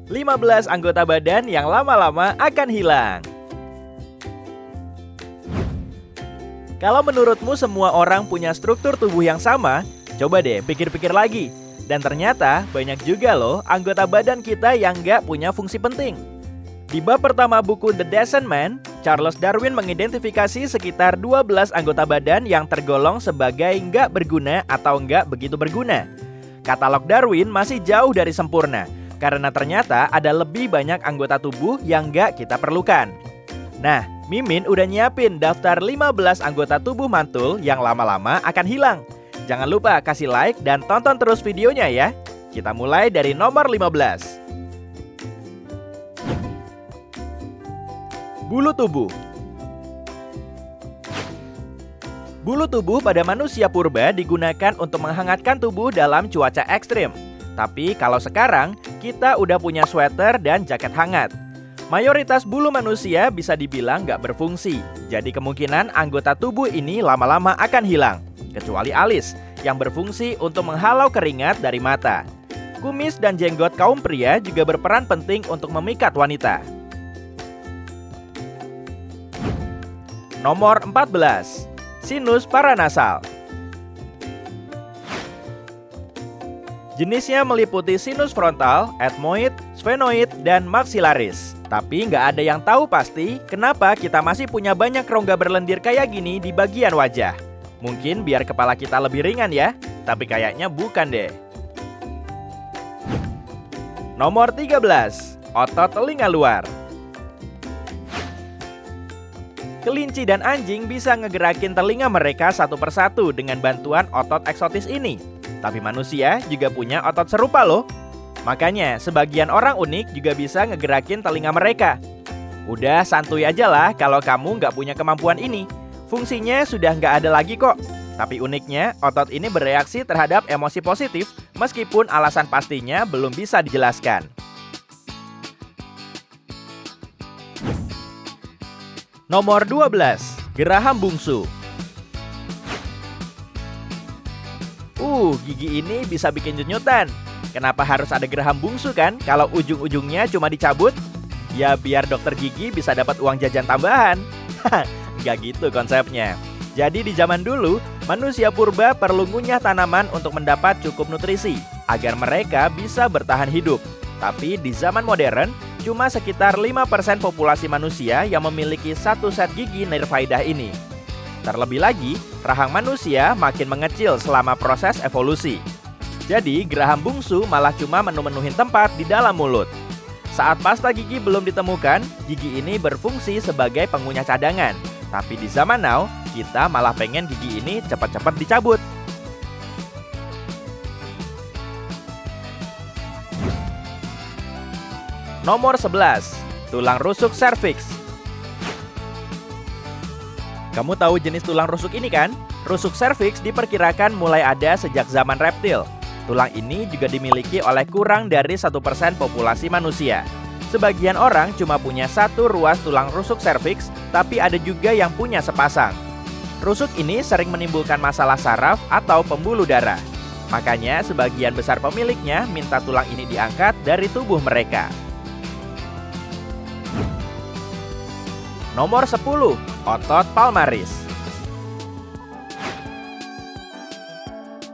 15 anggota badan yang lama-lama akan hilang. Kalau menurutmu semua orang punya struktur tubuh yang sama, coba deh pikir-pikir lagi. Dan ternyata banyak juga loh anggota badan kita yang nggak punya fungsi penting. Di bab pertama buku The Decent Man, Charles Darwin mengidentifikasi sekitar 12 anggota badan yang tergolong sebagai nggak berguna atau nggak begitu berguna. Katalog Darwin masih jauh dari sempurna, karena ternyata ada lebih banyak anggota tubuh yang nggak kita perlukan. Nah, Mimin udah nyiapin daftar 15 anggota tubuh mantul yang lama-lama akan hilang. Jangan lupa kasih like dan tonton terus videonya ya. Kita mulai dari nomor 15. Bulu tubuh. Bulu tubuh pada manusia purba digunakan untuk menghangatkan tubuh dalam cuaca ekstrim. Tapi kalau sekarang, kita udah punya sweater dan jaket hangat. Mayoritas bulu manusia bisa dibilang nggak berfungsi. Jadi kemungkinan anggota tubuh ini lama-lama akan hilang. Kecuali alis, yang berfungsi untuk menghalau keringat dari mata. Kumis dan jenggot kaum pria juga berperan penting untuk memikat wanita. Nomor 14. Sinus paranasal. Jenisnya meliputi sinus frontal, ethmoid, sphenoid, dan maxillaris. Tapi nggak ada yang tahu pasti kenapa kita masih punya banyak rongga berlendir kayak gini di bagian wajah. Mungkin biar kepala kita lebih ringan ya, tapi kayaknya bukan deh. Nomor 13. Otot telinga luar. Kelinci dan anjing bisa ngegerakin telinga mereka satu persatu dengan bantuan otot eksotis ini. Tapi manusia juga punya otot serupa loh. Makanya sebagian orang unik juga bisa ngegerakin telinga mereka. Udah santuy aja lah kalau kamu nggak punya kemampuan ini. Fungsinya sudah nggak ada lagi kok. Tapi uniknya otot ini bereaksi terhadap emosi positif meskipun alasan pastinya belum bisa dijelaskan. Nomor 12. Geraham bungsu. Gigi ini bisa bikin nyut-nyutan. Kenapa harus ada geraham bungsu kan kalau ujung-ujungnya cuma dicabut? Ya biar dokter gigi bisa dapat uang jajan tambahan. Nggak gitu konsepnya. Jadi di zaman dulu, manusia purba perlu ngunyah tanaman untuk mendapat cukup nutrisi agar mereka bisa bertahan hidup. Tapi di zaman modern, cuma sekitar 5% populasi manusia yang memiliki satu set gigi nirfaidah ini. Terlebih lagi, rahang manusia makin mengecil selama proses evolusi. Jadi, geraham bungsu malah cuma menu-menuhin tempat di dalam mulut. Saat pasta gigi belum ditemukan, gigi ini berfungsi sebagai pengunyah cadangan. Tapi di zaman now, kita malah pengen gigi ini cepat-cepat dicabut. Nomor 11. Tulang rusuk serviks. Kamu tahu jenis tulang rusuk ini kan? Rusuk serviks diperkirakan mulai ada sejak zaman reptil. Tulang ini juga dimiliki oleh kurang dari 1% populasi manusia. Sebagian orang cuma punya satu ruas tulang rusuk serviks, tapi ada juga yang punya sepasang. Rusuk ini sering menimbulkan masalah saraf atau pembuluh darah. Makanya sebagian besar pemiliknya minta tulang ini diangkat dari tubuh mereka. Nomor 10. Otot palmaris.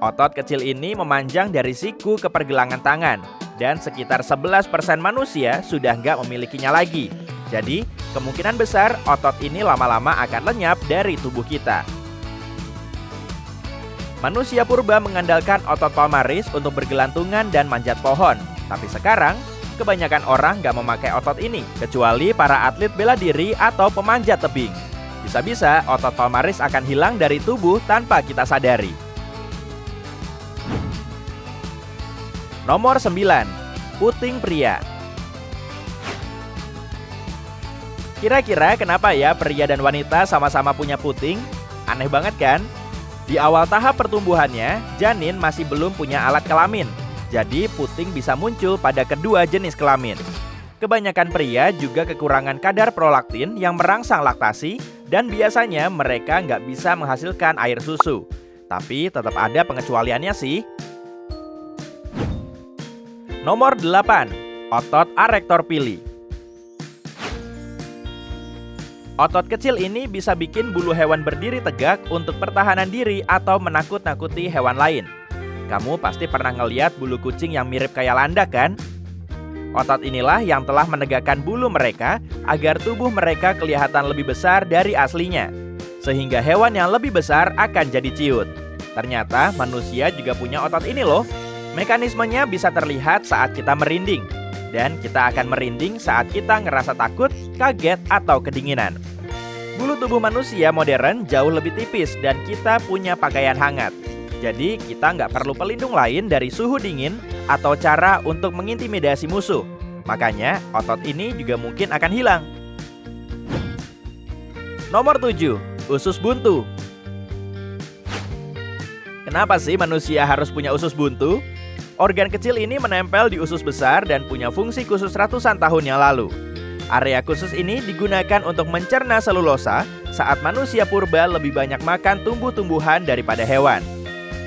Otot kecil ini memanjang dari siku ke pergelangan tangan, dan sekitar 11% manusia sudah nggak memilikinya lagi. Jadi, kemungkinan besar otot ini lama-lama akan lenyap dari tubuh kita. Manusia purba mengandalkan otot palmaris untuk bergelantungan dan manjat pohon. Tapi sekarang, kebanyakan orang nggak memakai otot ini, kecuali para atlet bela diri atau pemanjat tebing. Bisa-bisa otot palmaris akan hilang dari tubuh tanpa kita sadari. Nomor 9. Puting pria. Kira-kira kenapa ya pria dan wanita sama-sama punya puting? Aneh banget kan? Di awal tahap pertumbuhannya, janin masih belum punya alat kelamin. Jadi puting bisa muncul pada kedua jenis kelamin. Kebanyakan pria juga kekurangan kadar prolaktin yang merangsang laktasi, dan biasanya mereka nggak bisa menghasilkan air susu. Tapi tetap ada pengecualiannya sih. Nomor 8. Otot arektor pili. Otot kecil ini bisa bikin bulu hewan berdiri tegak untuk pertahanan diri atau menakut-nakuti hewan lain. Kamu pasti pernah ngeliat bulu kucing yang mirip kayak landak kan? Otot inilah yang telah menegakkan bulu mereka agar tubuh mereka kelihatan lebih besar dari aslinya. Sehingga hewan yang lebih besar akan jadi ciut. Ternyata manusia juga punya otot ini loh. Mekanismenya bisa terlihat saat kita merinding. Dan kita akan merinding saat kita ngerasa takut, kaget, atau kedinginan. Bulu tubuh manusia modern jauh lebih tipis dan kita punya pakaian hangat. Jadi kita nggak perlu pelindung lain dari suhu dingin atau cara untuk mengintimidasi musuh. Makanya otot ini juga mungkin akan hilang. Nomor 7. Usus buntu. Kenapa sih manusia harus punya usus buntu? Organ kecil ini menempel di usus besar dan punya fungsi khusus ratusan tahun yang lalu. Area khusus ini digunakan untuk mencerna selulosa saat manusia purba lebih banyak makan tumbuh-tumbuhan daripada hewan.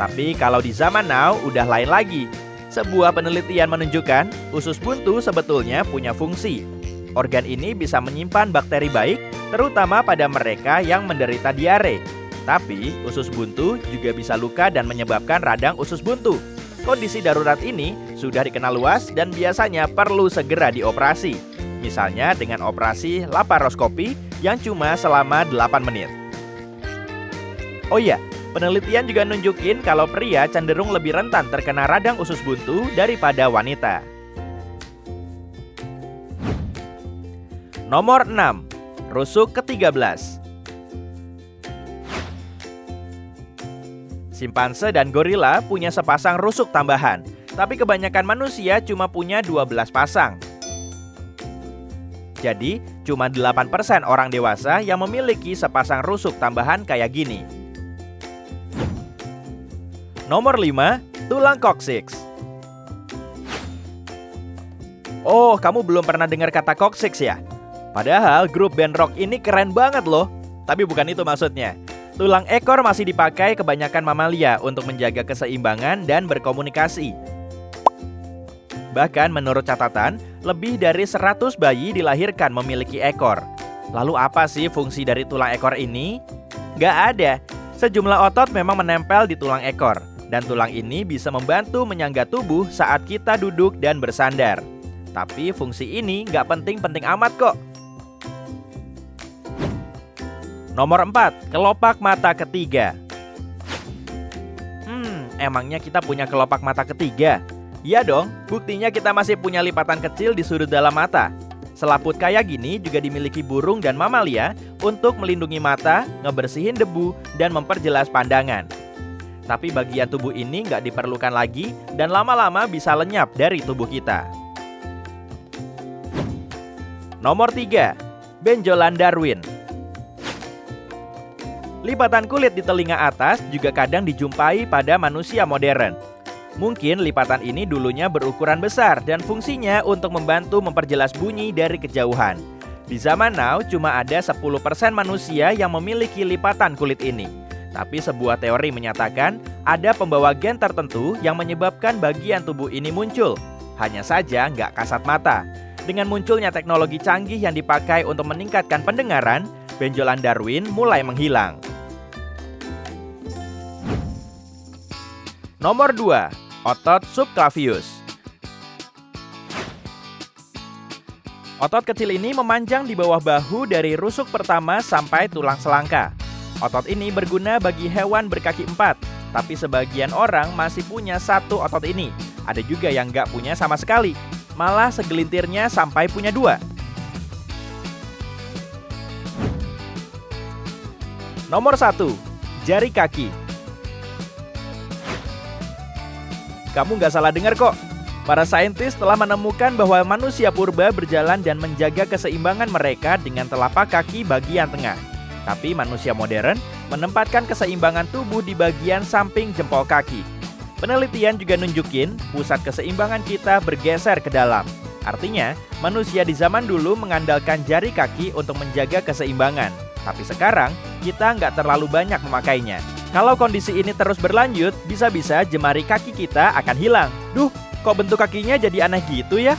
Tapi kalau di zaman now udah lain lagi. Sebuah penelitian menunjukkan usus buntu sebetulnya punya fungsi. Organ ini bisa menyimpan bakteri baik, terutama pada mereka yang menderita diare. Tapi usus buntu juga bisa luka dan menyebabkan radang usus buntu. Kondisi darurat ini sudah dikenal luas dan biasanya perlu segera dioperasi. Misalnya dengan operasi laparoskopi yang cuma selama 8 menit. Oh iya, penelitian juga nunjukin kalau pria cenderung lebih rentan terkena radang usus buntu daripada wanita. Nomor 6. Rusuk ke-13. Simpanse dan gorila punya sepasang rusuk tambahan, tapi kebanyakan manusia cuma punya 12 pasang. Jadi, cuma 8% orang dewasa yang memiliki sepasang rusuk tambahan kayak gini. Nomor 5, tulang koksiks. Oh, kamu belum pernah dengar kata koksiks ya? Padahal grup band rock ini keren banget loh. Tapi bukan itu maksudnya. Tulang ekor masih dipakai kebanyakan mamalia untuk menjaga keseimbangan dan berkomunikasi. Bahkan menurut catatan, lebih dari 100 bayi dilahirkan memiliki ekor. Lalu apa sih fungsi dari tulang ekor ini? Gak ada. Sejumlah otot memang menempel di tulang ekor. Dan tulang ini bisa membantu menyangga tubuh saat kita duduk dan bersandar. Tapi fungsi ini gak penting-penting amat kok. Nomor 4. Kelopak mata ketiga. Emangnya kita punya kelopak mata ketiga? Iya dong, buktinya kita masih punya lipatan kecil di sudut dalam mata. Selaput kayak gini juga dimiliki burung dan mamalia untuk melindungi mata, ngebersihin debu, dan memperjelas pandangan. Tapi bagian tubuh ini nggak diperlukan lagi dan lama-lama bisa lenyap dari tubuh kita. Nomor 3. Benjolan Darwin. Lipatan kulit di telinga atas juga kadang dijumpai pada manusia modern. Mungkin lipatan ini dulunya berukuran besar dan fungsinya untuk membantu memperjelas bunyi dari kejauhan. Di zaman now cuma ada 10% manusia yang memiliki lipatan kulit ini. Tapi sebuah teori menyatakan ada pembawa gen tertentu yang menyebabkan bagian tubuh ini muncul. Hanya saja nggak kasat mata. Dengan munculnya teknologi canggih yang dipakai untuk meningkatkan pendengaran, benjolan Darwin mulai menghilang. Nomor 2. Otot subclavius. Otot kecil ini memanjang di bawah bahu dari rusuk pertama sampai tulang selangka. Otot ini berguna bagi hewan berkaki 4, tapi sebagian orang masih punya satu otot ini. Ada juga yang nggak punya sama sekali, malah segelintirnya sampai punya 2. Nomor 1. Jari kaki. Kamu nggak salah dengar kok. Para saintis telah menemukan bahwa manusia purba berjalan dan menjaga keseimbangan mereka dengan telapak kaki bagian tengah. Tapi manusia modern menempatkan keseimbangan tubuh di bagian samping jempol kaki. Penelitian juga nunjukin pusat keseimbangan kita bergeser ke dalam. Artinya, manusia di zaman dulu mengandalkan jari kaki untuk menjaga keseimbangan. Tapi sekarang, kita nggak terlalu banyak memakainya. Kalau kondisi ini terus berlanjut, bisa-bisa jemari kaki kita akan hilang. Duh, kok bentuk kakinya jadi aneh gitu ya?